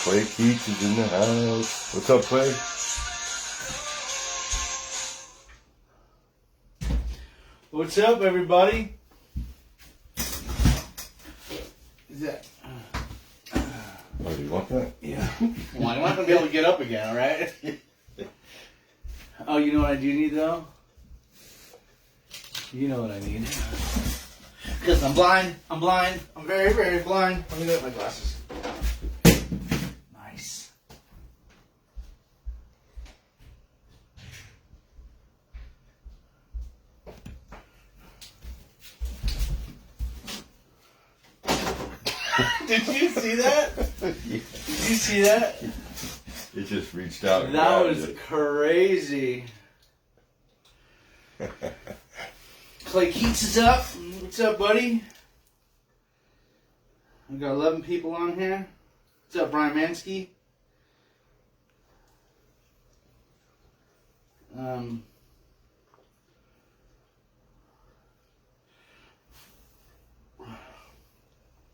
Clay Keats is in the house. What's up, Clay? What's up, everybody? Is that? Oh, do you want that? Yeah. Well, I'm not gonna be able to get up again, all right? Oh, you know what I do need though? You know what I need. Because I'm blind. I'm blind. I'm very, very blind. Let me get my glasses. Nice. Did you see that? Did you see that? It just reached out. And That was it. crazy. Clay Keats is up. What's up, buddy? We got 11 people on here. What's up, Brian Mansky?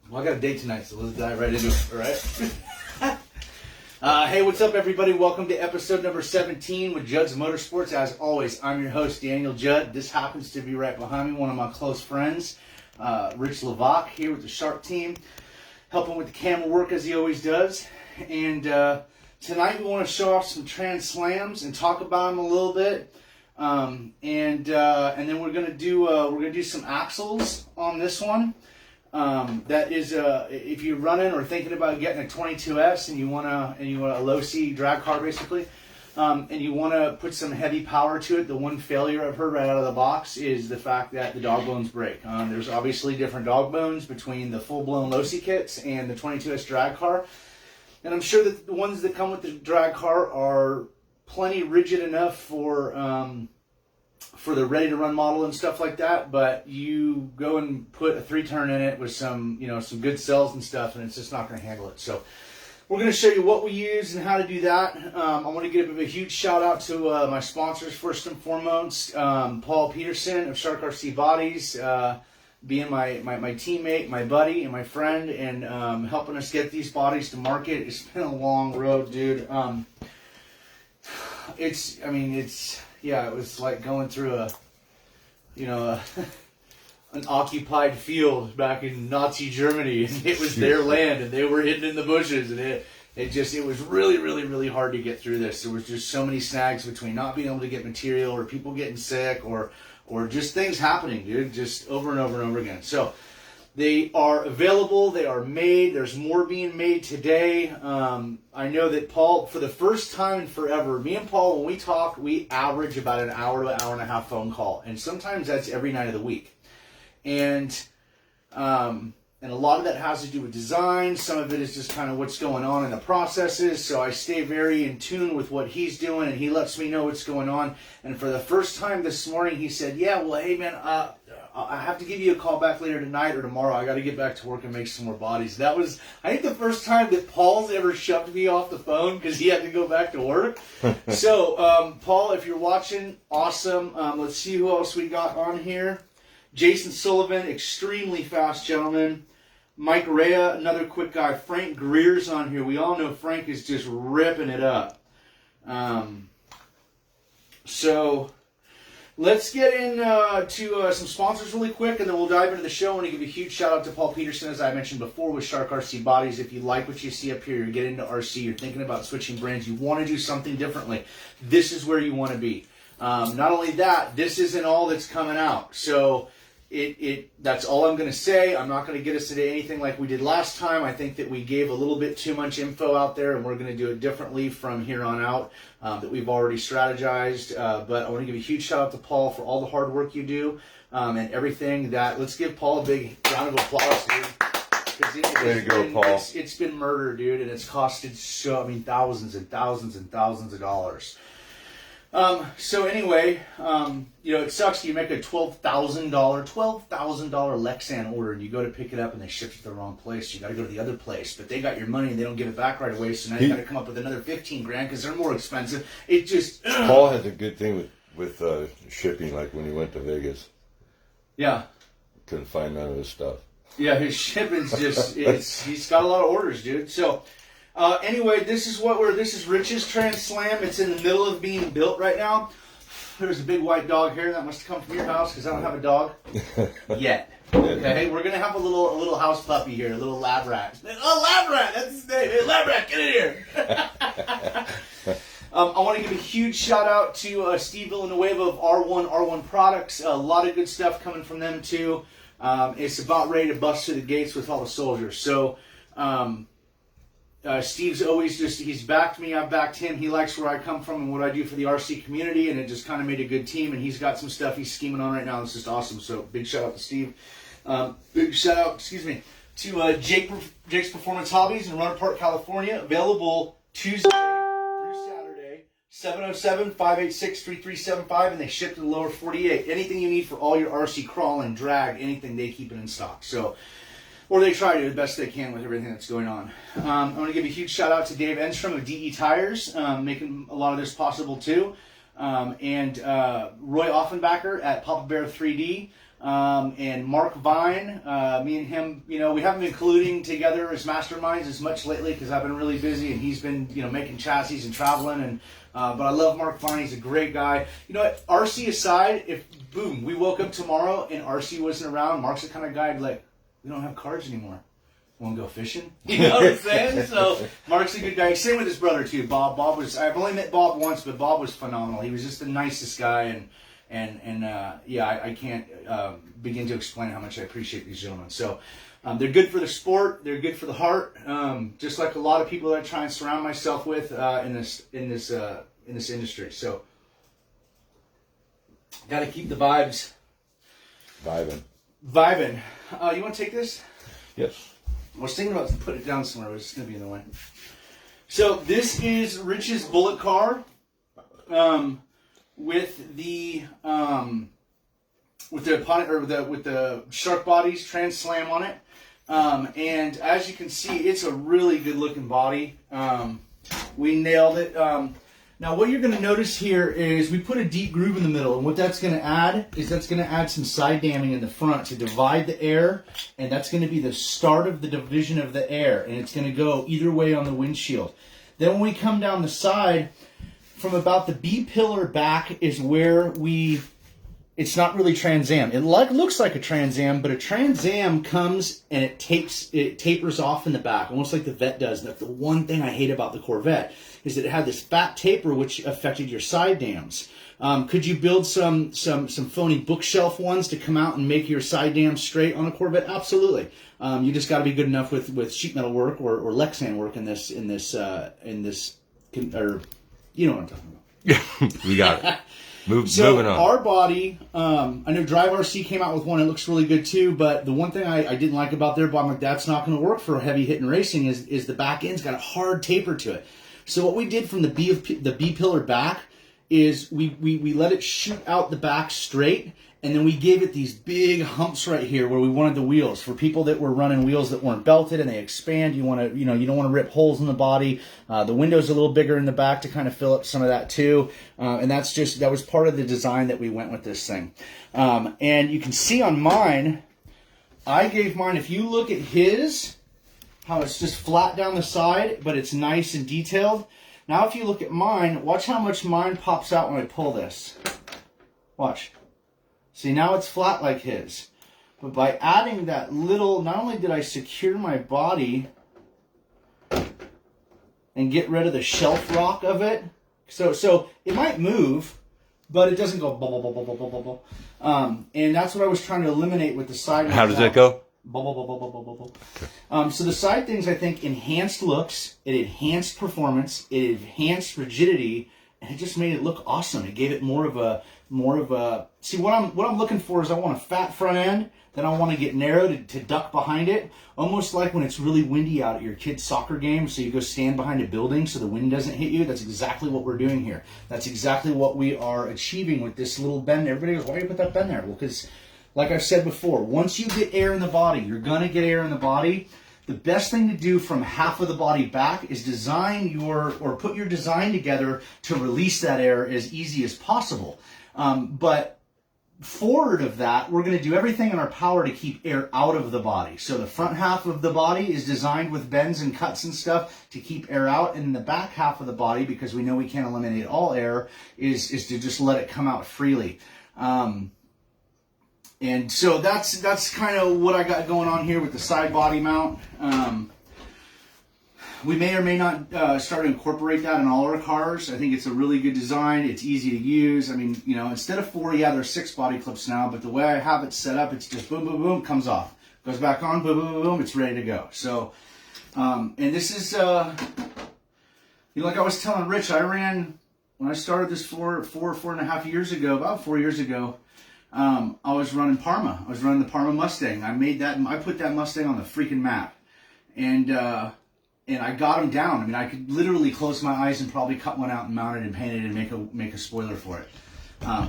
Well, I got a date tonight, so let's dive right into it, all right? Hey, what's up, everybody? Welcome to episode number 17 with Judd's Motorsports. As always, I'm your host, Daniel Judd. This happens to be right behind me, one of my close friends, Rich Levac, here with the Shark team, helping with the camera work as he always does. And tonight we want to show off some translams and talk about them a little bit. And then we're gonna do some axles on this one. That is, if you're running or thinking about getting a 22S and you want a losi drag car basically, and you want to put some heavy power to it, the one failure I've heard right out of the box is the fact that the dog bones break. There's obviously different dog bones between the full-blown losi kits and the 22S drag car, and I'm sure that the ones that come with the drag car are plenty rigid enough for the ready-to-run model and stuff like that, but you go and put a 3-turn in it with some good cells and stuff, and it's just not going to handle it. So we're going to show you what we use and how to do that. I want to give a huge shout-out to my sponsors, first and foremost. Paul Peterson of Shark RC Bodies, being my teammate, my buddy, and my friend, and helping us get these bodies to market. It's been a long road, dude. It was like going through an occupied field back in Nazi Germany, and it was their land, and they were hidden in the bushes, and it was really, really, really hard to get through this. There was just so many snags between not being able to get material, or people getting sick, or just things happening, dude, just over and over and over again. So they are available. They are made. There's more being made today. I know that Paul, for the first time in forever, me and Paul, when we talk, we average about an hour to an hour and a half phone call. And sometimes that's every night of the week. And a lot of that has to do with design. Some of it is just kind of what's going on in the processes. So I stay very in tune with what he's doing, and he lets me know what's going on. And for the first time this morning, he said, yeah, well, hey, man, I have to give you a call back later tonight or tomorrow. I got to get back to work and make some more bodies. That was, I think, the first time that Paul's ever shoved me off the phone because he had to go back to work. So, Paul, if you're watching, awesome. Let's see who else we got on here. Jason Sullivan, extremely fast gentleman. Mike Rea, another quick guy. Frank Greer's on here. We all know Frank is just ripping it up. So let's get into some sponsors really quick, and then we'll dive into the show. I want to give a huge shout out to Paul Peterson, as I mentioned before, with Shark RC Bodies. If you like what you see up here, you're getting into RC, you're thinking about switching brands, you want to do something differently, this is where you want to be. Not only that, this isn't all that's coming out. So that's all I'm going to say. I'm not going to get us into anything like we did last time. I think that we gave a little bit too much info out there, and we're going to do it differently from here on out, that we've already strategized. But I want to give a huge shout out to Paul for all the hard work you do, and everything that. Let's give Paul a big round of applause, dude. Way to go, Paul. It's been murder, dude, and it's costed thousands and thousands and thousands of dollars. So anyway, it sucks. You make a $12,000 Lexan order, and you go to pick it up, and they ship it to the wrong place. You got to go to the other place, but they got your money, and they don't give it back right away. So now you got to come up with another $15,000 because they're more expensive. It just Paul has a good thing with shipping. Like when he went to Vegas, yeah, couldn't find none of his stuff. Yeah, his shipping's just he's got a lot of orders, dude. So Anyway, this is Rich's Translam. It's in the middle of being built right now. There's a big white dog here that must have come from your house because I don't have a dog yet. Okay, we're gonna have a little house puppy here, a little lab rat. Oh, lab rat, that's his name. Hey, lab rat, get in here. I want to give a huge shout out to Steve Villanueva of R1 Products. A lot of good stuff coming from them too. It's about ready to bust through the gates with all the soldiers. So Steve's always he's backed me, I've backed him. He likes where I come from and what I do for the RC community, and it just kind of made a good team. And he's got some stuff he's scheming on right now. It's just awesome. So big shout out to Steve. Big shout out, to Jake's Performance Hobbies in Runner Park, California. Available Tuesday through Saturday, 707-586-3375, and they ship to the lower 48. Anything you need for all your RC crawl and drag, anything, they keep it in stock. So, or they try to do the best they can with everything that's going on. I want to give a huge shout out to Dave Enstrom of DE Tires, making a lot of this possible too, and Roy Offenbacher at Papa Bear 3D. And Mark Vine, me and him, we haven't been colluding together as masterminds as much lately because I've been really busy and he's been, making chassis and traveling. And but I love Mark Vine. He's a great guy. You know what? RC aside, if boom, we woke up tomorrow and RC wasn't around, Mark's the kind of guy I'd be like, we don't have cars anymore. Want to go fishing? You know what I'm saying? So Mark's a good guy. Same with his brother too, Bob. I've only met Bob once, but Bob was phenomenal. He was just the nicest guy, I can't begin to explain how much I appreciate these gentlemen. So they're good for the sport. They're good for the heart. Just like a lot of people that I try and surround myself with in this industry. So got to keep the vibes vibing. You want to take this? Yes. I was thinking about putting it down somewhere, but it's going to be in the way. So this is Rich's bullet car. With the shark bodies Translam on it, and as you can see, it's a really good looking body. We nailed it. Now what you're going to notice here is we put a deep groove in the middle, and what that's going to add is some side damming in the front to divide the air, and that's going to be the start of the division of the air, and it's going to go either way on the windshield. Then when we come down the side, from about the B pillar back is where it's not really Trans Am. It looks like a Trans Am, but a Trans Am comes and it tapers off in the back, almost like the Vet does. And that's the one thing I hate about the Corvette, is that it had this fat taper which affected your side dams. Could you build some phony bookshelf ones to come out and make your side dams straight on a Corvette? Absolutely. You just got to be good enough with sheet metal work or Lexan work in this, or you know what I'm talking about. We got it. Moving on. Our body, I know Drive RC came out with one. It looks really good too. But the one thing I didn't like about their body, I'm like, that's not going to work for heavy hitting racing. Is the back end's got a hard taper to it. So what we did from the B pillar back is we let it shoot out the back straight, and then we gave it these big humps right here where we wanted the wheels. For people that were running wheels that weren't belted and they expand, you don't want to rip holes in the body. The window's a little bigger in the back to kind of fill up some of that too. And that was part of the design that we went with this thing. And you can see on mine, I gave mine, if you look at his, how it's just flat down the side, but it's nice and detailed. Now if you look at mine, watch how much mine pops out when I pull this. Watch. See, now it's flat like his. But by adding that little, not only did I secure my body and get rid of the shelf rock of it, so it might move, but it doesn't go bubble, bubble, bubble, bubble, bubble. And that's what I was trying to eliminate with the side. How does that go? Bubble, bubble, bubble, bubble, bubble. So the side things, I think, enhanced looks, it enhanced performance, it enhanced rigidity, and it just made it look awesome. It gave it more of a see, what I'm looking for is I want a fat front end, then I want to get narrow to duck behind it, almost like when it's really windy out at your kid's soccer game, so you go stand behind a building so the wind doesn't hit you. That's exactly what we're doing here. That's exactly what we are achieving with this little bend. Everybody goes, why do you put that bend there? Well, because, like I've said before, once you get air in the body, you're going to get air in the body. The best thing to do from half of the body back is put your design together to release that air as easy as possible. But forward of that, we're going to do everything in our power to keep air out of the body. So the front half of the body is designed with bends and cuts and stuff to keep air out, and the back half of the body, because we know we can't eliminate all air, is to just let it come out freely. And so that's kind of what I got going on here with the side body mount. We may or may not start to incorporate that in all our cars. I think it's a really good design. It's easy to use. I mean, you know, instead of 4, yeah, there's 6 body clips now, but the way I have it set up, it's just boom, boom, boom, comes off. Goes back on, boom, boom, boom, boom, it's ready to go. So, and this is, like I was telling Rich, when I started this 4.5 years ago, about 4 years ago, I was running Parma. I was running the Parma Mustang. I put that Mustang on the freaking map. And I got them down. I mean, I could literally close my eyes and probably cut one out and mount it and paint it and make a spoiler for it.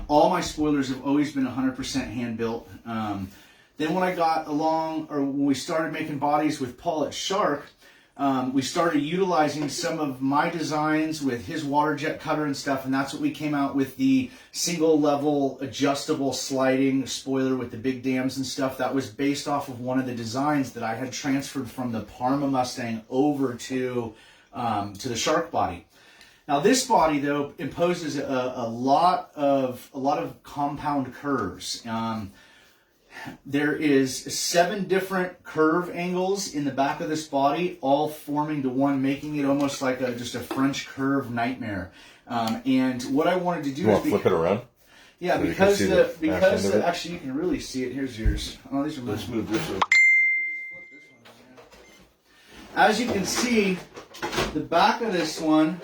All my spoilers have always been 100% hand built. Then when I got along, or when we started making bodies with Paul at Shark, we started utilizing some of my designs with his water jet cutter and stuff, and that's what we came out with, the single level adjustable sliding spoiler with the big dams and stuff. That was based off of one of the designs that I had transferred from the Parma Mustang over to the Shark body. Now this body though imposes a lot of compound curves. There is 7 different curve angles in the back of this body, all forming to one, making it almost like just a French curve nightmare. And what I wanted to do is flip it around. Yeah, so because actually you can really see it. Here's yours. Oh, these are mine. Let's move this way. As you can see, the back of this one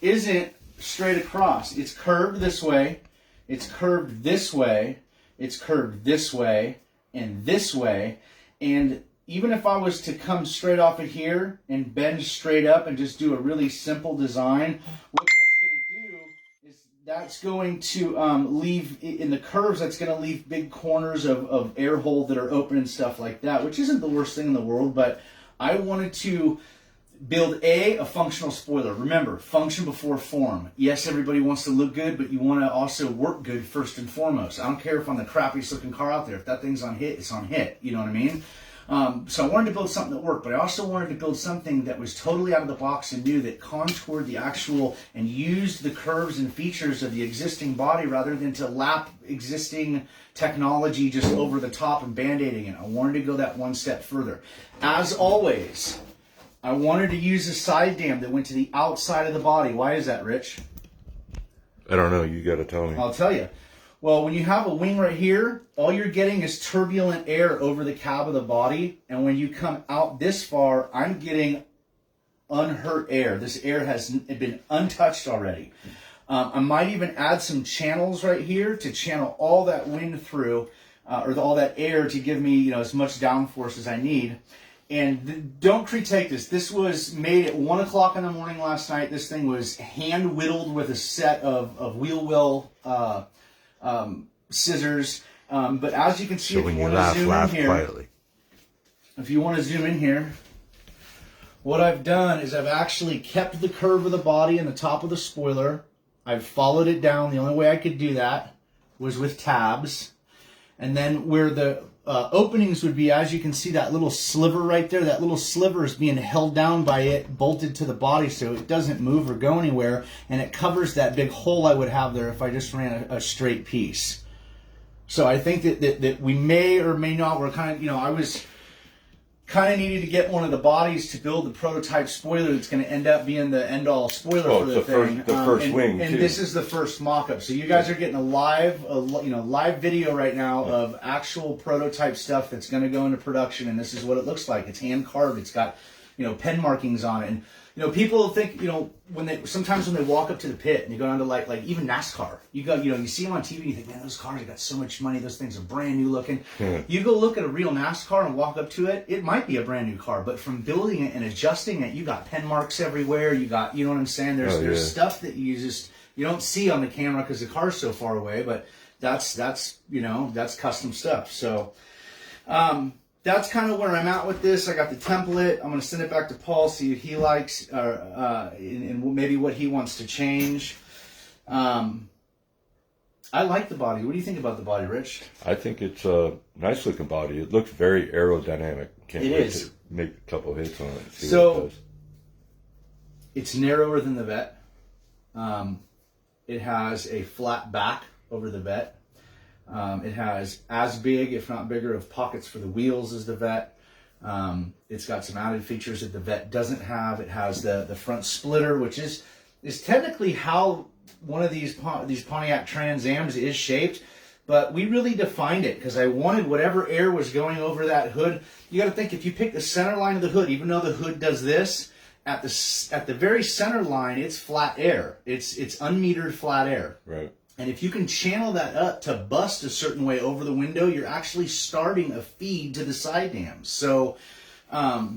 isn't straight across. It's curved this way. It's curved this way. It's curved this way and this way. And even if I was to come straight off of here and bend straight up and just do a really simple design, what that's going to do is that's going to leave, in the curves, that's going to leave big corners of air hole that are open and stuff like that, which isn't the worst thing in the world, but I wanted to build a functional spoiler. Remember, function before form. Yes, everybody wants to look good, but you want to also work good first and foremost. I don't care if I'm the crappiest looking car out there. If that thing's on hit, it's on hit. You know what I mean? So I wanted to build something that worked, but I also wanted to build something that was totally out of the box and new, that contoured the actual and used the curves and features of the existing body rather than to lap existing technology just over the top and band-aiding it. I wanted to go that one step further. As always, I wanted to use a side dam that went to the outside of the body. Why is that, Rich? I don't know. You got to tell me. I'll tell you. Well, when you have a wing right here, all you're getting is turbulent air over the cab of the body. And when you come out this far, I'm getting unhurt air. This air has been untouched already. I might even add some channels right here to channel all that wind through, or all that air to give me, as much downforce as I need. And don't critique this. This was made at 1 o'clock in the morning last night. This thing was hand whittled with a set of wheel well scissors. But as you can see, So if when you you want to laugh, zoom laugh in here, quietly. if you want to zoom in here, what I've done is I've actually kept the curve of the body and the top of the spoiler. I've followed it down. The only way I could do that was with tabs. And then where the openings would be, as you can see, that little sliver right there, that little sliver is being held down by it, bolted to the body so it doesn't move or go anywhere, and it covers that big hole I would have there if I just ran a straight piece. So I think that we may or may not, we're kind of, I was kind of needed to get one of the bodies to build the prototype spoiler that's going to end up being the end-all spoiler for the thing. The first wing, and too. This is the first mock-up. So you guys are getting a live video right now of actual prototype stuff that's going to go into production, and this is what it looks like. It's hand-carved. It's got, pen markings on it. And, people think, sometimes when they walk up to the pit and you go down to like even NASCAR, you see them on TV and you think, man, those cars have got so much money. Those things are brand new looking. Yeah. You go look at a real NASCAR and walk up to it, it might be a brand new car, but from building it and adjusting it, you got pen marks everywhere. You got, you know what I'm saying? There's stuff that you don't see on the camera because the car's so far away, but that's custom stuff. So, that's kind of where I'm at with this. I got the template. I'm going to send it back to Paul, see what he likes, and maybe what he wants to change. I I like the body. What do you think about the body, Rich? I think it's a nice looking body. It looks very aerodynamic. Can't wait to make a couple hits on it and see what it does. It's narrower than the Vet. It has a flat back over the Vet. It has as big, if not bigger, of pockets for the wheels as the Vet. It's got some added features that the Vet doesn't have. It has the front splitter, which is technically how one of these Pontiac Trans Ams is shaped, but we really defined it because I wanted whatever air was going over that hood. You got to think, if you pick the center line of the hood, even though the hood does this, at the very center line, it's flat air. It's unmetered flat air. Right. And if you can channel that up to bust a certain way over the window, you're actually starting a feed to the side dams. So, I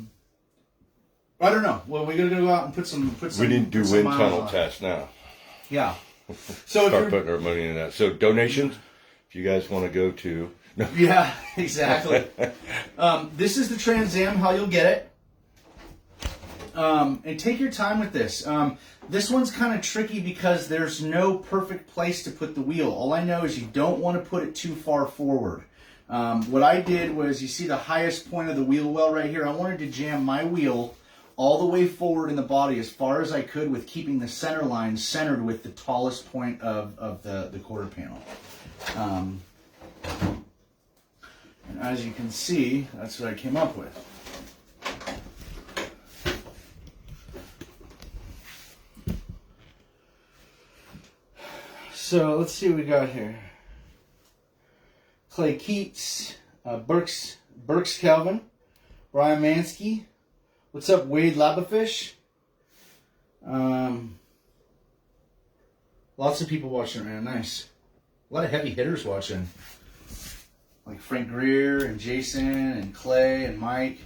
don't know. Well, we're gonna go out and put some. We need to do wind tunnel tests now. Yeah. So start putting our money in that. So donations, if you guys want to go to. No. Yeah, exactly. This is the Trans Am, how you'll get it. And take your time with this. This one's kind of tricky because there's no perfect place to put the wheel. All I know is you don't want to put it too far forward. What I did was, you see the highest point of the wheel well right here. I wanted to jam my wheel all the way forward in the body as far as I could, with keeping the center line centered with the tallest point of the quarter panel. And as you can see, that's what I came up with. So let's see what we got here. Clay Keats, Burks Calvin, Brian Mansky. What's up, Wade Labafish? Lots of people watching, man. Nice. A lot of heavy hitters watching, like Frank Greer and Jason and Clay and Mike.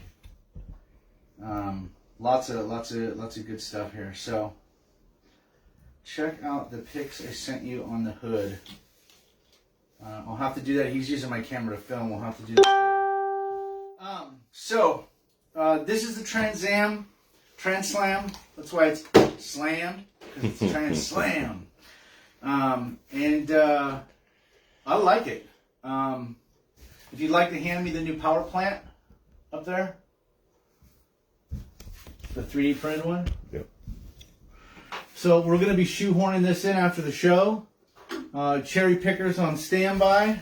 Lots of good stuff here. So check out the pics I sent you on the hood. I'll have to do that. He's using my camera to film. We'll have to do that. This is the Trans Am, Translam. That's why it's slammed, because it's Translam. I like it. If you'd like to hand me the new power plant up there, the 3D printed one. Yep. So we're going to be shoehorning this in after the show. Cherry pickers on standby.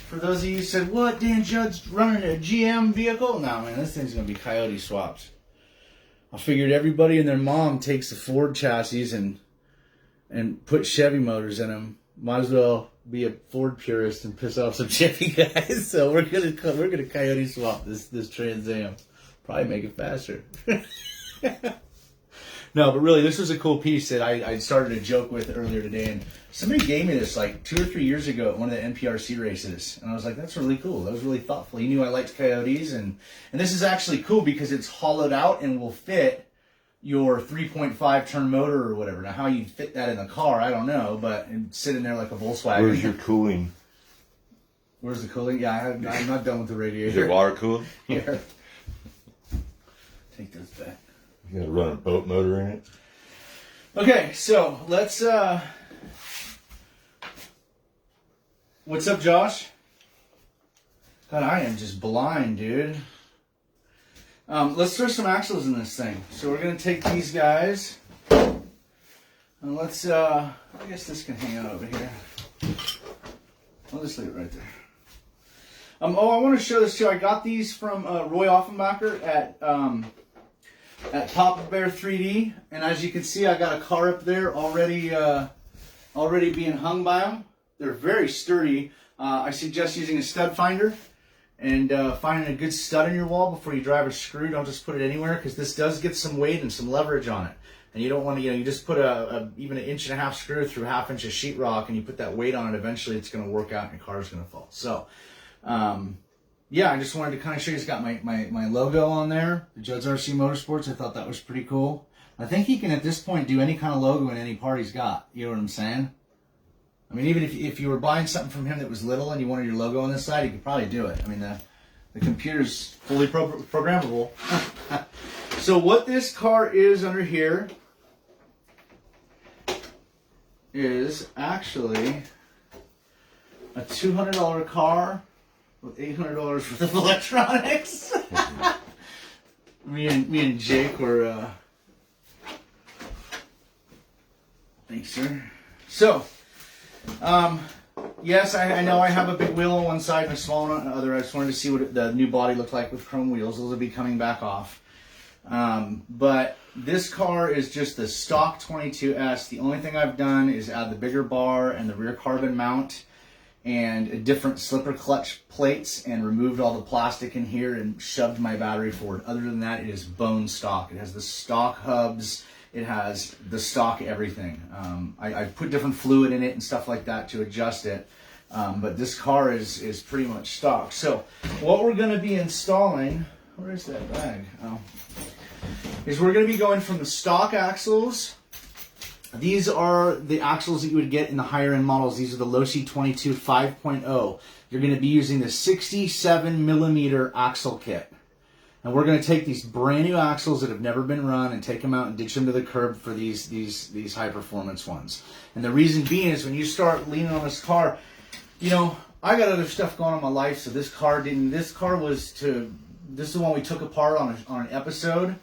For those of you who said, what, Dan Judd's running a GM vehicle? No, man, this thing's going to be Coyote swapped. I figured everybody and their mom takes the Ford chassis and put Chevy motors in them. Might as well be a Ford purist and piss off some Chevy guys. So we're gonna Coyote swap this Trans Am. Probably make it faster. No, but really, this was a cool piece that I started a joke with earlier today, and somebody gave me this like 2 or 3 years ago at one of the NPRC races, and I was like, that's really cool. That was really thoughtful. He knew I liked Coyotes, and this is actually cool because it's hollowed out and will fit your 3.5 turn motor or whatever. Now, how you fit that in the car, I don't know, but it'd sit in there like a Volkswagen. Where's your cooling? Where's the cooling? Yeah, I'm not done with the radiator. Is it water cooled? Here. Take those back. You gotta run a boat motor in it. Okay, so let's what's up, Josh? God, I am just blind, dude. Let's throw some axles in this thing. So we're gonna take these guys and let's I guess this can hang out over here. I'll just leave it right there. I want to show this too. I got these from Roy Offenbacher at Papa Bear 3D, and as you can see, I got a car up there already being hung by them. They're very sturdy. I suggest using a stud finder and finding a good stud in your wall before you drive a screw. Don't just put it anywhere, because this does get some weight and some leverage on it. And you don't want to, you just put even an 1.5 inch screw through 1/2 inch of sheetrock, and you put that weight on it. Eventually, it's going to work out, and your car's going to fall. So, yeah, I just wanted to kind of show you. It's got my logo on there, the Judd's RC Motorsports. I thought that was pretty cool. I think he can, at this point, do any kind of logo in any part he's got. You know what I'm saying? I mean, even if you were buying something from him that was little and you wanted your logo on this side, he could probably do it. I mean, the computer's fully programmable. So what this car is under here is actually a $200 car with $800 worth of electronics. me and Jake were. Thanks, sir. So, yes, I know I have a big wheel on one side and a small one on the other. I just wanted to see what the new body looked like with chrome wheels. Those will be coming back off. But this car is just the stock 22S. The only thing I've done is add the bigger bar and the rear carbon mount and a different slipper clutch plates and removed all the plastic in here and shoved my battery forward. Other than that, it is bone stock. It has the stock hubs. It has the stock everything. I put different fluid in it and stuff like that to adjust it. But this car is pretty much stock. So what we're going to be installing, where is that bag? Oh, is we're going to be going from the stock axles. These are the axles that you would get in the higher end models. These are the losi 22 5.0. You're going to be using the 67 millimeter axle kit. And we're going to take these brand new axles that have never been run and take them out and ditch them to the curb for these high performance ones. And the reason being is when you start leaning on this car, you know, I got other stuff going on in my life, so this car didn't. This is the one we took apart on an episode,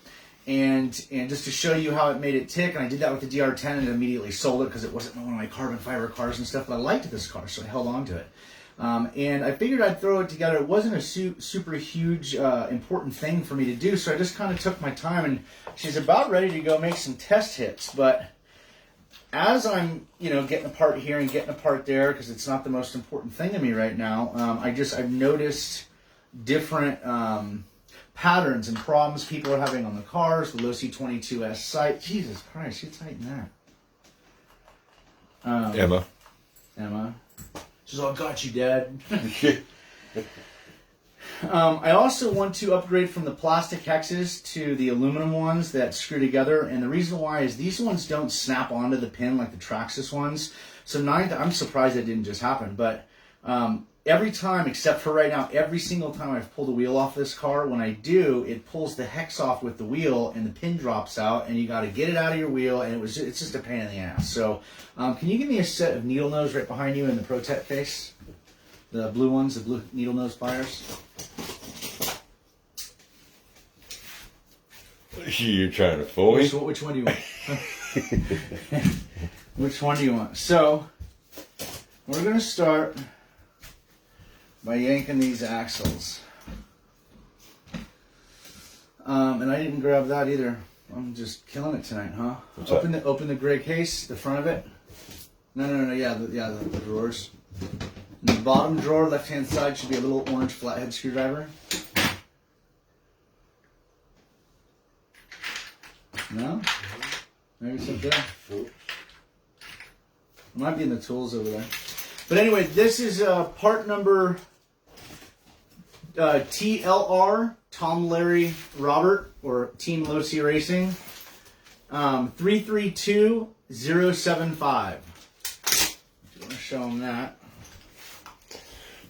and just to show you how it made it tick. And I did that with the DR10 and immediately sold it because it wasn't one of my carbon fiber cars and stuff. But I liked this car, so I held on to it. And I figured I'd throw it together. It wasn't a super huge important thing for me to do, so I just kind of took my time. And she's about ready to go make some test hits, but as I'm, getting apart here and getting apart there, because it's not the most important thing to me right now, I've noticed different patterns and problems people are having on the cars. The losi 22S sight. Jesus Christ, you tighten that. Emma. She's all, got you, Dad. I also want to upgrade from the plastic hexes to the aluminum ones that screw together, and the reason why is these ones don't snap onto the pin like the traxxas ones. So I'm surprised that didn't just happen, but every time, except for right now, every single time I've pulled a wheel off this car, when I do, it pulls the hex off with the wheel and the pin drops out, and you got to get it out of your wheel, and it's just a pain in the ass. So can you give me a set of needle nose right behind you in the Protect case? The blue ones, the blue needle nose pliers. You're trying to fool me? Which one do you want? Which one do you want? So, we're going to start by yanking these axles. And I didn't grab that either. I'm just killing it tonight, huh? Open the gray case, the front of it. No, yeah, the drawers. In the bottom drawer, left-hand side, should be a little orange flathead screwdriver. No? Maybe it's up there. It might be in the tools over there. But anyway, this is part number TLR, Tom, Larry, Robert, or Team Losi Racing, 332075. If you want to show them that.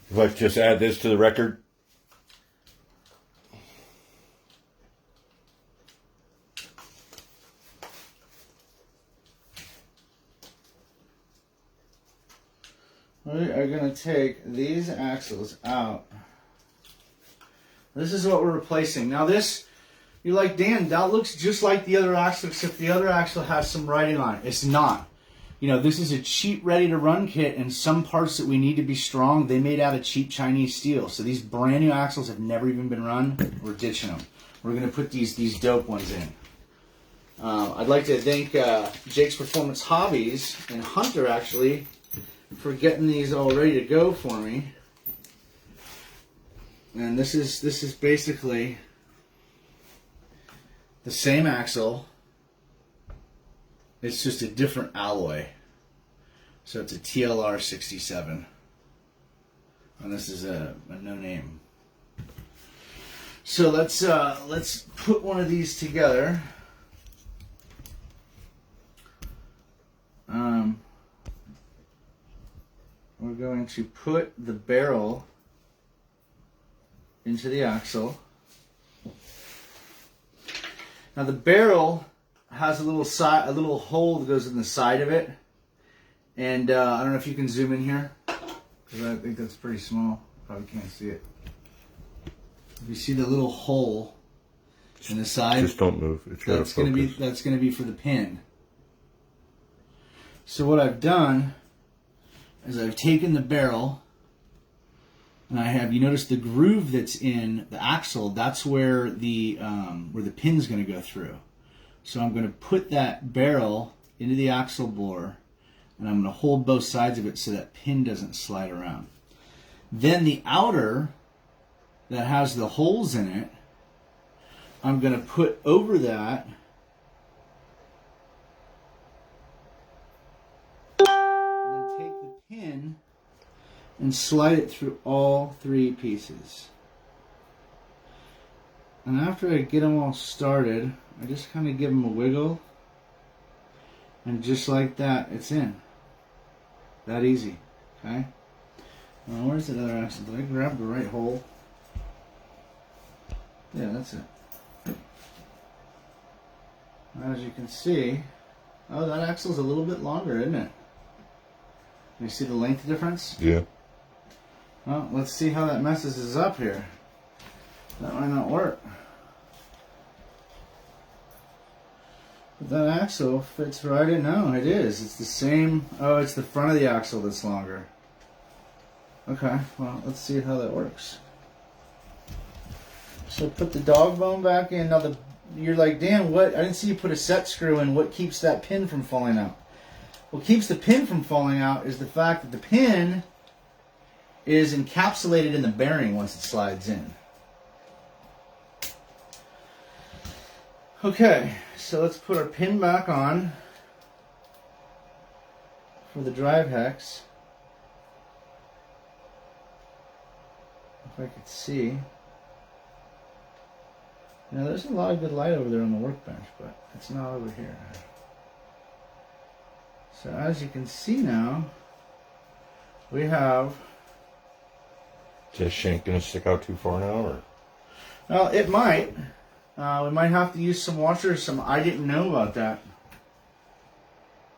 Let's just add this to the record. We are going to take these axles out. This is what we're replacing. Now this, you're like, Dan, that looks just like the other axle, except the other axle has some writing on it. It's not. This is a cheap, ready-to-run kit, and some parts that we need to be strong, they made out of cheap Chinese steel. So these brand new axles have never even been run. We're ditching them. We're going to put these dope ones in. I'd like to thank Jake's Performance Hobbies and Hunter, actually, for getting these all ready to go for me. And this is basically the same axle. It's just a different alloy. So it's a TLR 67. And this is a no name. So let's put one of these together. We're going to put the barrel into the axle. Now the barrel has a little hole that goes in the side of it, and I don't know if you can zoom in here. because I think that's pretty small. Probably can't see it. If you see the little hole in the side, Just don't move. It's got to focus. That's gonna be for the pin. So what I've done is I've taken the barrel and I have, you notice the groove that's in the axle, that's where the pin's going to go through. So I'm going to put that barrel into the axle bore and I'm going to hold both sides of it so that pin doesn't slide around. Then the outer that has the holes in it, I'm going to put over that and then take the pin and slide it through all three pieces. And after I get them all started, I just kind of give them a wiggle. And just like that, it's in. That easy. Okay? Now, where's the other axle? Did I grab the right hole? Yeah, that's it. As you can see, oh, that axle's a little bit longer, isn't it? You see the length difference? Yeah. Well, let's see how that messes us up here. That might not work. But that axle fits right in. No, it is. It's the same. Oh, it's the front of the axle that's longer. Okay, well, let's see how that works. So put the dog bone back in. Now, you're like, Dan, what? I didn't see you put a set screw in. What keeps that pin from falling out? What keeps the pin from falling out is the fact that the pin is encapsulated in the bearing once it slides in. Okay, so let's put our pin back on for the drive hex. If I could see. Now there's a lot of good light over there on the workbench, but it's not over here. So as you can see now, we have... Is that shank going to stick out too far now? Or? Well, it might. We might have to use some washers. I didn't know about that.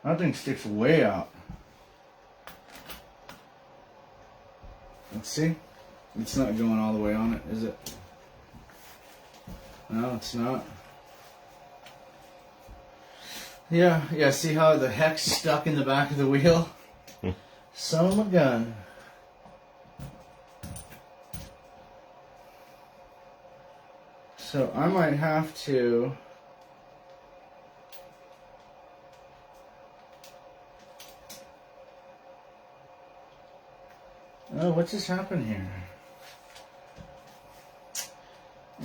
That thing sticks way out. Let's see. It's not going all the way on it, is it? No, it's not. Yeah, see how the hex stuck in the back of the wheel? Son of a gun. So I might have to... Oh, what just happened here?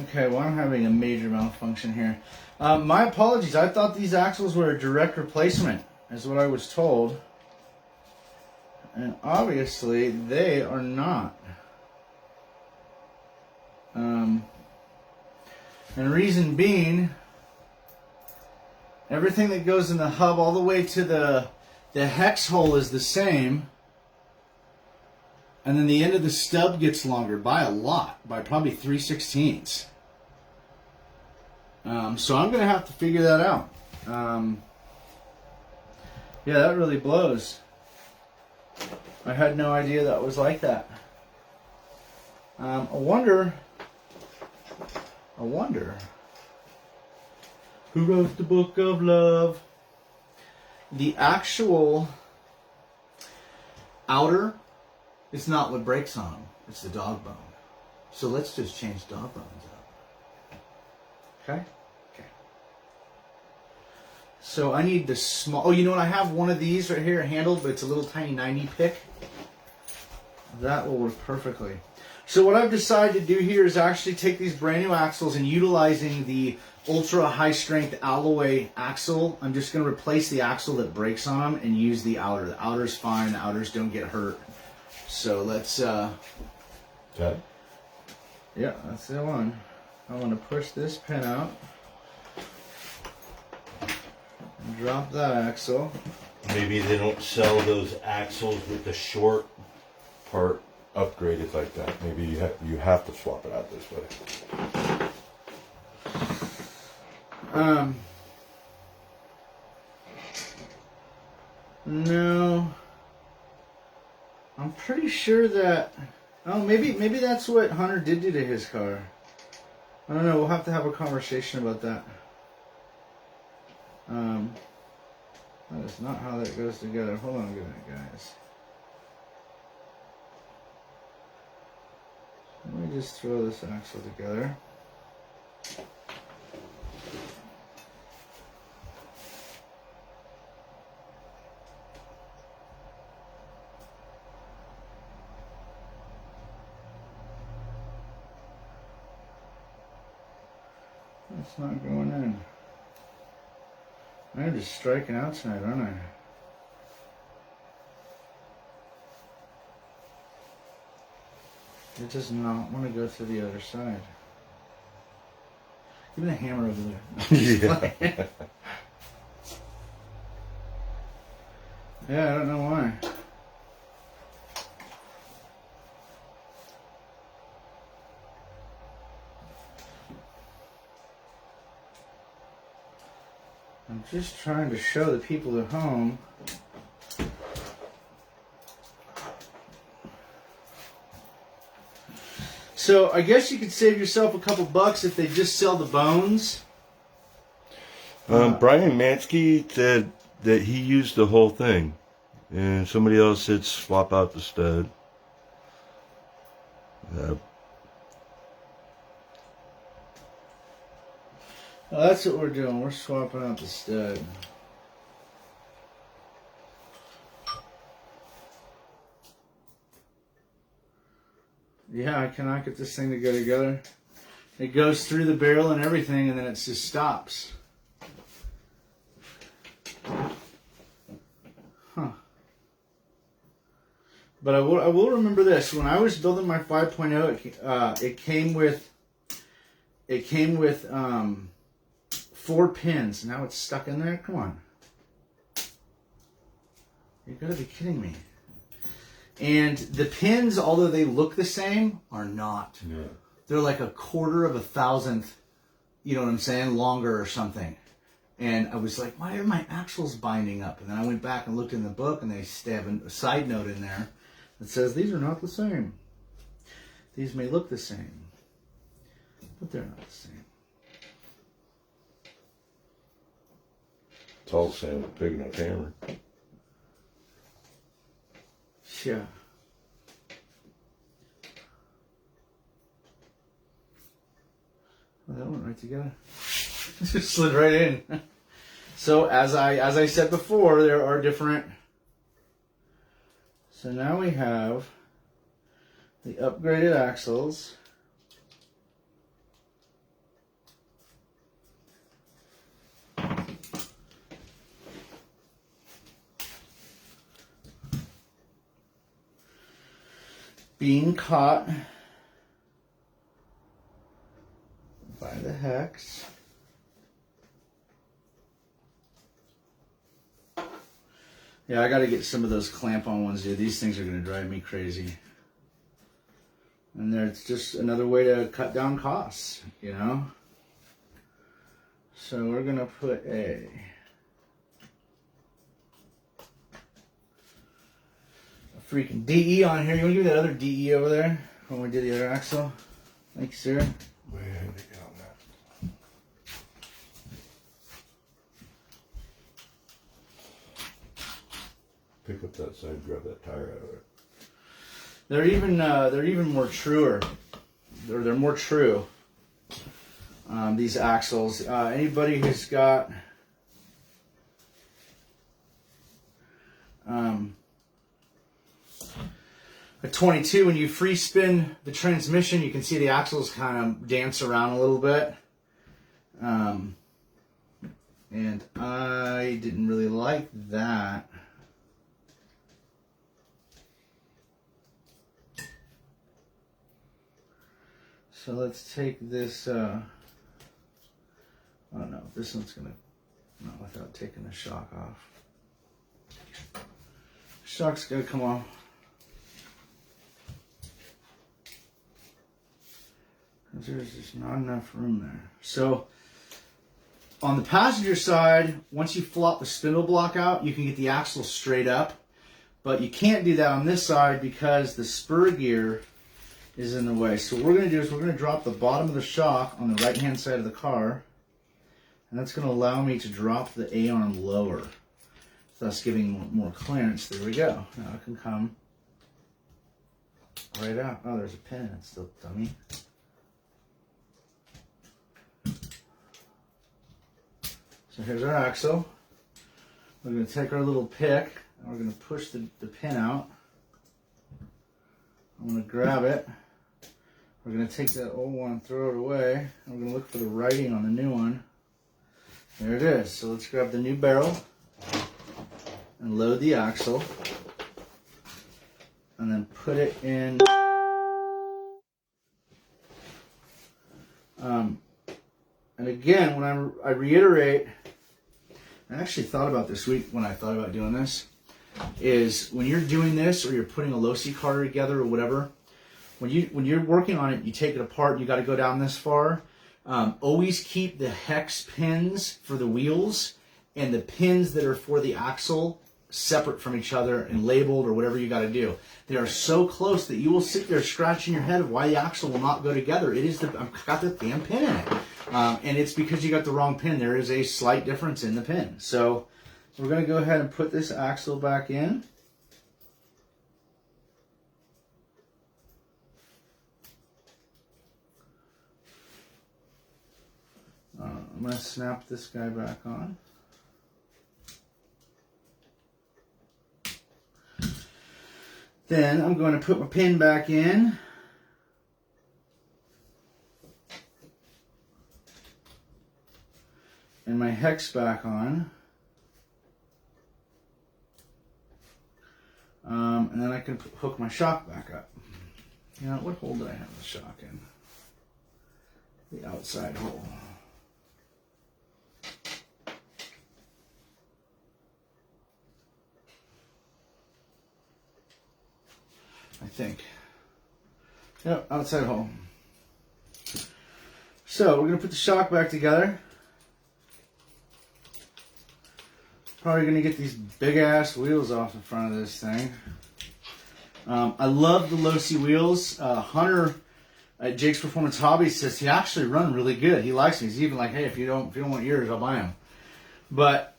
Okay, well, I'm having a major malfunction here. My apologies. I thought these axles were a direct replacement, is what I was told. And obviously, they are not. And reason being, everything that goes in the hub all the way to the hex hole is the same. And then the end of the stub gets longer by a lot, by probably 3/16. So I'm going to have to figure that out. Yeah, that really blows. I had no idea that was like that. I wonder who wrote the book of love? The actual outer, it's not what breaks on them. It's the dog bone. So let's just change dog bones up. Okay? Okay. So I need the small... Oh, you know what? I have one of these right here handled, but it's a little tiny 90 pick. That will work perfectly. So what I've decided to do here is actually take these brand new axles and utilizing the ultra high strength alloy axle, I'm just going to replace the axle that breaks on them and use the outer. The outer's fine. The outers don't get hurt. So let's... Okay. Yeah, that's the one. I want to push this pin out. And drop that axle. Maybe they don't sell those axles with the short Part upgraded like that. Maybe you have to swap it out this way. No. I'm pretty sure that... Oh, maybe that's what Hunter did do to his car. I don't know. We'll have to have a conversation about that. That is not how that goes together. Hold on a minute, guys. Let me just throw this axle together. It's not going in. I'm just striking out tonight, aren't I? It does not want to go to the other side. Give me the hammer over there. Yeah. Yeah, I don't know why. I'm just trying to show the people at home So I guess you could save yourself a couple bucks if they just sell the bones. Brian Mansky said that he used the whole thing, and somebody else said swap out the stud. Well, that's what we're doing. We're swapping out the stud. Yeah, I cannot get this thing to go together. It goes through the barrel and everything, and then it just stops. Huh. But I will remember this. When I was building my 5.0, it came with 4 pins. Now it's stuck in there. Come on. You gotta be kidding me. And the pins, although they look the same, are not. Yeah. They're like a quarter of a thousandth, you know what I'm saying, longer or something. And I was like, why are my axles binding up? And then I went back and looked in the book, and they have a side note in there that says these are not the same. These may look the same, but they're not the same. It's all the same with a big enough hammer. Yeah. Well, that went right together. Just slid right in. So as I said before, there are different. So now we have the upgraded axles. Being caught by the hex. Yeah, I got to get some of those clamp-on ones, dude. These things are going to drive me crazy. And it's just another way to cut down costs, you know? So we're going to put a freaking DE on here. You want to give me that other DE over there when we did the other axle? Thank you, sir. Way ahead to get on that. Pick up that side, grab that tire out of it. They're even more truer. They're more true. These axles. Anybody who's got a 22, when you free spin the transmission, you can see the axles kind of dance around a little bit. And I didn't really like that. So let's take this, I don't know if this one's gonna, not without taking the shock off. Shock's gonna come off. There's just not enough room there. So on the passenger side, once you flop the spindle block out, you can get the axle straight up. But you can't do that on this side because the spur gear is in the way. So what we're going to do is we're going to drop the bottom of the shock on the right-hand side of the car. And that's going to allow me to drop the A-arm lower, thus giving more clearance. There we go. Now I can come right out. Oh, there's a pin. It's still dummy. So here's our axle. We're going to take our little pick and we're going to push the pin out. I'm going to grab it. We're going to take that old one, throw it away, and we're going to look for the writing on the new one. There it is. So let's grab the new barrel and load the axle and then put it in. And again, when I reiterate, I actually thought about this week when I thought about doing this, is when you're doing this or you're putting a losi car together or whatever, when you're working on it, you take it apart and you got to go down this far. Always keep the hex pins for the wheels and the pins that are for the axle separate from each other and labeled or whatever you got to do. They are so close that you will sit there scratching your head of why the axle will not go together. I've got the damn pin in it. And it's because you got the wrong pin. There is a slight difference in the pin. So we're going to go ahead and put this axle back in. I'm going to snap this guy back on. Then I'm going to put my pin back in. And my hex back on. And then I can hook my shock back up. You know, what hole did I have the shock in? The outside hole. I think. Yep, outside hole. So we're going to put the shock back together. Probably going to get these big ass wheels off the front of this thing. I love the losi wheels. Hunter at Jake's Performance Hobbies says he actually run really good. He likes them. He's even like, hey, if you don't want yours, I'll buy them. But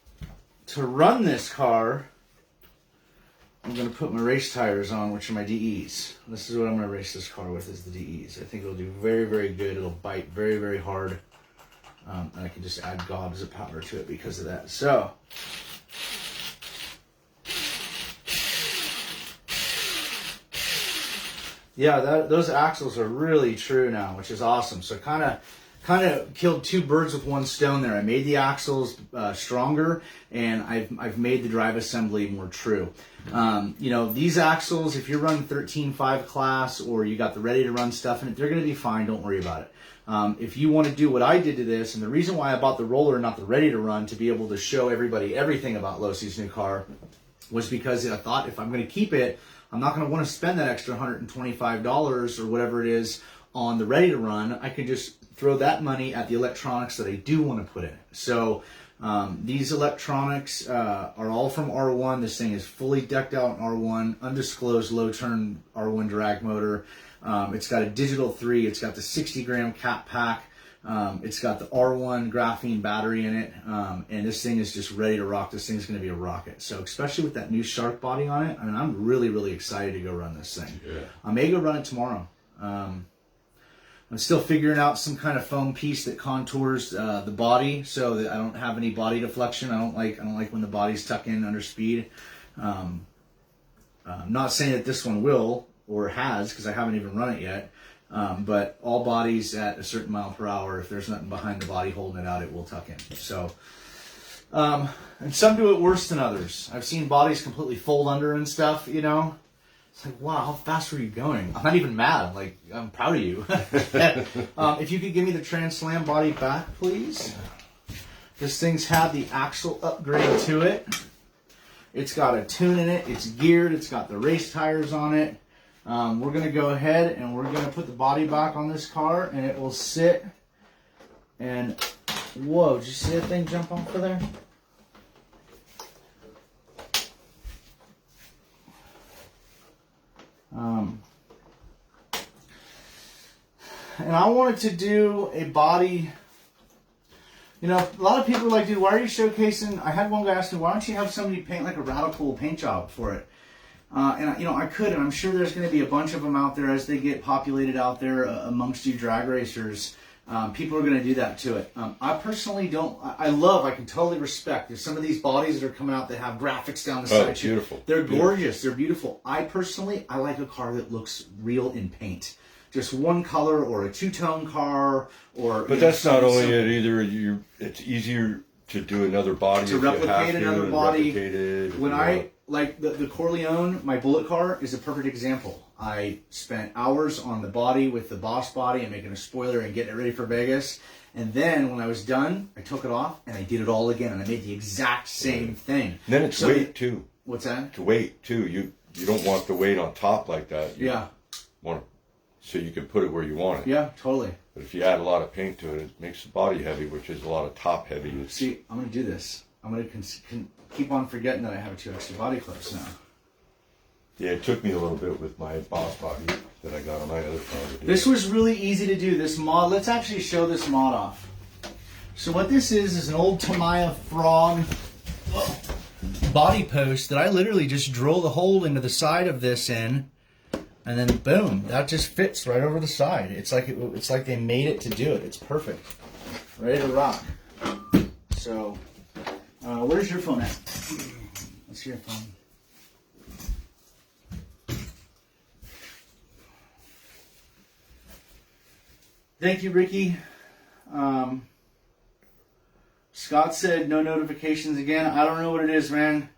to run this car, I'm going to put my race tires on, which are my DEs. This is what I'm going to race this car with, is the DEs. I think it'll do very, very good. It'll bite very, very hard. And I can just add gobs of power to it because of that. So, yeah, those axles are really true now, which is awesome. So kind of killed two birds with one stone there. I made the axles stronger, and I've made the drive assembly more true. You know, these axles, if you're running 13.5 class or you got the ready to run stuff in it, they're going to be fine. Don't worry about it. If you want to do what I did to this, and the reason why I bought the roller, not the ready to run, to be able to show everybody everything about Losi's new car, was because I thought if I'm going to keep it, I'm not going to want to spend that extra $125 or whatever it is on the ready to run. I can just throw that money at the electronics that I do want to put in it. So these electronics are all from R1. This thing is fully decked out in R1, undisclosed low turn R1 drag motor. It's got a digital 3. It's got the 60-gram cap pack. It's got the R1 graphene battery in it. And this thing is just ready to rock. This thing's going to be a rocket. So especially with that new shark body on it, I mean, I'm really, really excited to go run this thing. Yeah. I may go run it tomorrow. I'm still figuring out some kind of foam piece that contours the body so that I don't have any body deflection. I don't like when the body's tucked in under speed. I'm not saying that this one will or has, because I haven't even run it yet. But all bodies at a certain mile per hour, if there's nothing behind the body holding it out, it will tuck in. So, and some do it worse than others. I've seen bodies completely fold under and stuff, you know. It's like, wow, how fast were you going? I'm not even mad. Like, I'm proud of you. If you could give me the translam body back, please. This thing's had the axle upgrade to it. It's got a tune in it. It's geared. It's got the race tires on it. We're going to go ahead and we're going to put the body back on this car, and it will sit. And, whoa, did you see that thing jump off of there? And I wanted to do a body. You know, a lot of people are like, dude, why are you showcasing? I had one guy ask me, why don't you have somebody paint like a radical paint job for it? And, you know, I could, and I'm sure there's going to be a bunch of them out there as they get populated out there amongst you drag racers. People are going to do that to it. I personally don't. I can totally respect. There's some of these bodies that are coming out that have graphics down the side. Beautiful. They're gorgeous. They're beautiful. I like a car that looks real in paint. Just one color or a two-tone car, or. But that's not only it either. It's easier to do another body to replicate another body. When I like the Corleone, my bullet car is a perfect example. I spent hours on the body with the Boss body and making a spoiler and getting it ready for Vegas. And then when I was done, I took it off and I did it all again, and I made the exact same thing. And then it's weight too. What's that? To weight too. You don't want the weight on top like that. You want it so you can put it where you want it. Yeah, totally. But if you add a lot of paint to it, it makes the body heavy, which is a lot of top heavy. See, I'm going to do this. I'm going to keep on forgetting that I have 2 extra body clips now. Yeah, it took me a little bit with my Boss body that I got on my other car. This was really easy to do. This mod, let's actually show this mod off. So what this is an old Tamiya Frog body post that I literally just drill the hole into the side of this in, and then boom, that just fits right over the side. It's like they made it to do it. It's perfect. Ready to rock. So, where's your phone at? Let's see your phone. Thank you, Ricky. Scott said no notifications again. I don't know what it is, man.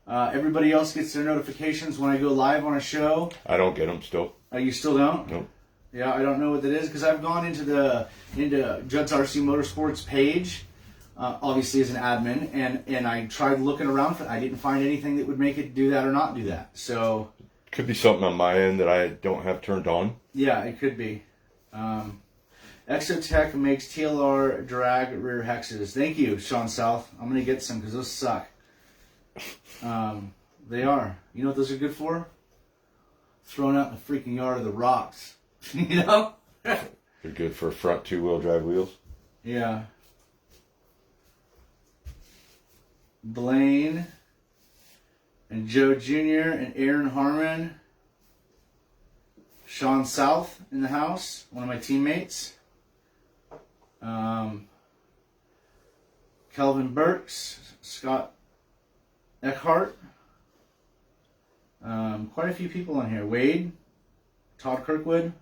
Everybody else gets their notifications when I go live on a show. I don't get them still. You still don't? Nope. Yeah, I don't know what that is because I've gone into Judd's RC Motorsports page, obviously as an admin, and I tried looking around for it. I didn't find anything that would make it do that or not do that. So could be something on my end that I don't have turned on. Yeah, it could be. Exotech makes TLR drag rear hexes. Thank you, Sean South. I'm going to get some because those suck. They are. You know what those are good for? Thrown out in the freaking yard of the rocks. You know? They're good for front 2-wheel drive wheels. Yeah. Blaine and Joe Jr. and Aaron Harmon. Sean South in the house, one of my teammates. Kelvin Burks, Scott Eckhart. Quite a few people on here. Wade, Todd Kirkwood.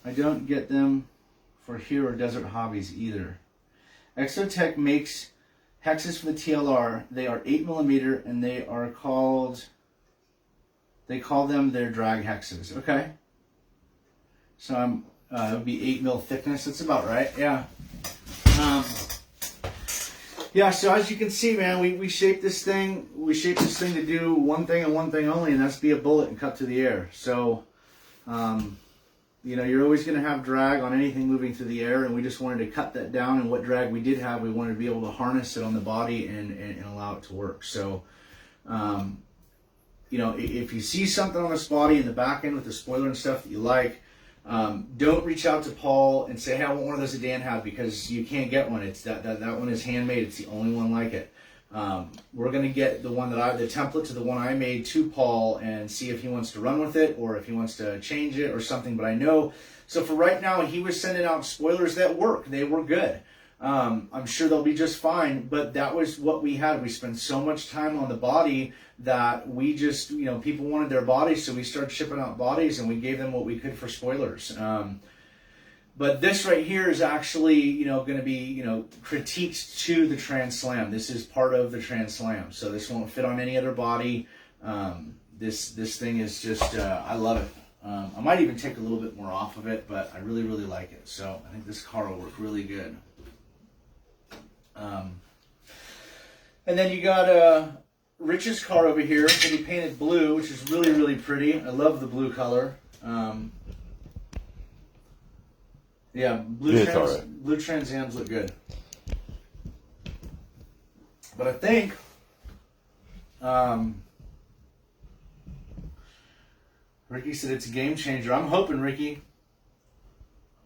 I don't get them for here or Desert Hobbies either. Exotech makes hexes for the TLR. They are 8mm and they are called... They call them their drag hexes. Okay. So it would be 8mm thickness. That's about right. Yeah. Yeah. So as you can see, man, we shape this thing. We shape this thing to do one thing and one thing only, and that's be a bullet and cut to the air. So, you know, you're always going to have drag on anything moving through the air, and we just wanted to cut that down. And what drag we did have, we wanted to be able to harness it on the body and allow it to work. So. You know, if you see something on this body in the back end with the spoiler and stuff that you like, don't reach out to Paul and say, hey, I want one of those that Dan had, because you can't get one. It's that one is handmade. It's the only one like it. We're going to get the template to the one I made to Paul and see if he wants to run with it or if he wants to change it or something. But I know, so for right now, he was sending out spoilers that work. They were good. I'm sure they'll be just fine, but that was what we had. We spent so much time on the body that we just, you know, people wanted their bodies, so we started shipping out bodies and we gave them what we could for spoilers. But this right here is actually, you know, going to be, you know, critiques to the translam. This is part of the translam, so this won't fit on any other body. This thing is just, I love it. I might even take a little bit more off of it, but I really, really like it. So I think this car will work really good. And then you got Rich's car over here that he painted blue, which is really, really pretty. I love the blue color. Yeah, blue Transams look good. But I think Ricky said it's a game changer. I'm hoping, Ricky.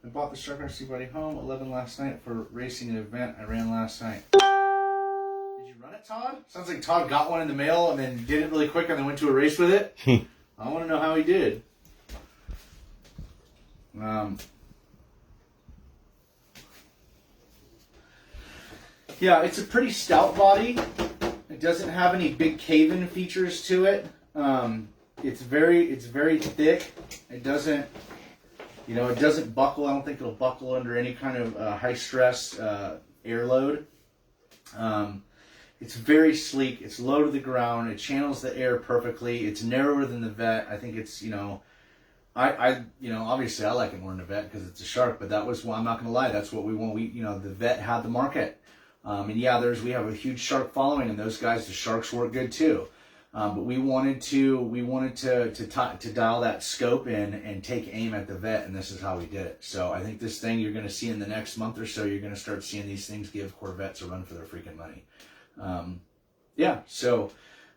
I bought the Shark RC Buddy home 11 last night for racing an event I ran last night. Did you run it, Todd? Sounds like Todd got one in the mail and then did it really quick and then went to a race with it. I want to know how he did. Yeah, it's a pretty stout body. It doesn't have any big cave-in features to it. It's very thick. It doesn't, it doesn't buckle. I don't think it'll buckle under any kind of high stress air load. It's very sleek. It's low to the ground. It channels the air perfectly. It's narrower than the Vet. I think it's, obviously I like it more than the Vet because it's a Shark, but that was, I'm not going to lie, that's what we want. The Vet had the market. And yeah, we have a huge Shark following, and those guys, the Sharks work good too. But we wanted to dial that scope in and take aim at the Vet, and this is how we did it. So I think this thing you're going to see in the next month or so, you're going to start seeing these things give Corvettes a run for their freaking money. So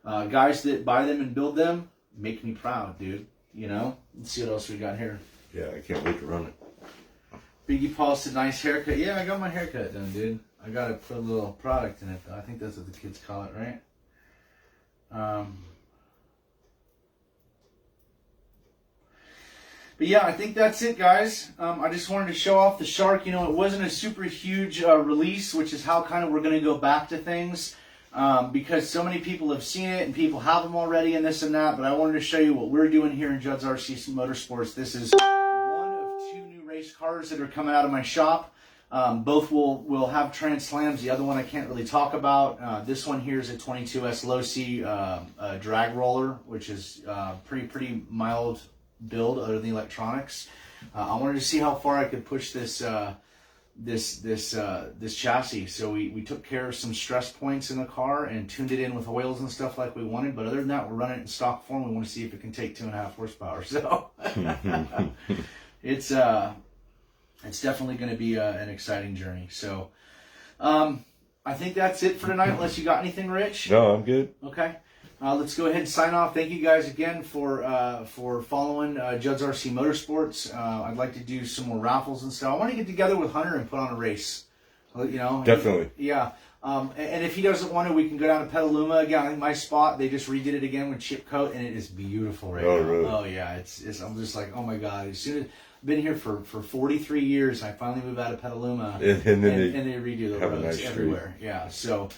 guys that buy them and build them make me proud, dude. Let's see what else we got here. Yeah, I can't wait to run it. Biggie Paul said, nice haircut. Yeah, I got my haircut done, dude. I got to put a little product in it, though. I think that's what the kids call it, right? But yeah, I think that's it, guys. I just wanted to show off the Shark. It wasn't a super huge release, which is how kind of we're going to go back to things. Because so many people have seen it and people have them already and this and that. But I wanted to show you what we're doing here in Judd's RC Motorsports. This is one of 2 new race cars that are coming out of my shop. Both will have translams. The other one I can't really talk about. This one here is a 22S losi drag roller, which is pretty mild build other than the electronics. I wanted to see how far I could push this chassis. So we took care of some stress points in the car and tuned it in with oils and stuff like we wanted. But other than that, we're running it in stock form. We want to see if it can take 2.5 horsepower. So it's definitely going to be an exciting journey. So I think that's it for tonight, unless you got anything, Rich? No, I'm good. Okay. Let's go ahead and sign off. Thank you guys again for following Judd's RC Motorsports. I'd like to do some more raffles and stuff. I want to get together with Hunter and put on a race. Definitely. Yeah. And if he doesn't want to, we can go down to Petaluma again. I think my spot, they just redid it again with chip coat, and it is beautiful right now. Really? Oh, yeah. I'm just like, oh, my God. As soon as I've been here for 43 years, I finally moved out of Petaluma, and they redo the roads everywhere. Yeah, so...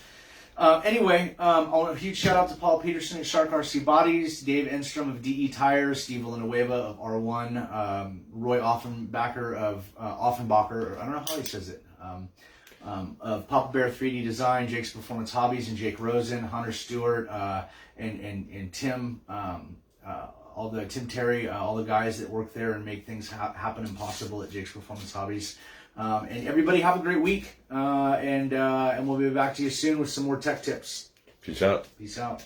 Anyway, a huge shout out to Paul Peterson at Shark RC Bodies, Dave Enstrom of DE Tires, Steve Villanueva of R1, Roy Offenbacher of Offenbacher, I don't know how he says it, of Papa Bear 3D Design, Jake's Performance Hobbies, and Jake Rosen, Hunter Stewart, and Tim, Tim Terry, all the guys that work there and make things happen and possible at Jake's Performance Hobbies. And everybody have a great week, and we'll be back to you soon with some more tech tips. Peace out. Peace out.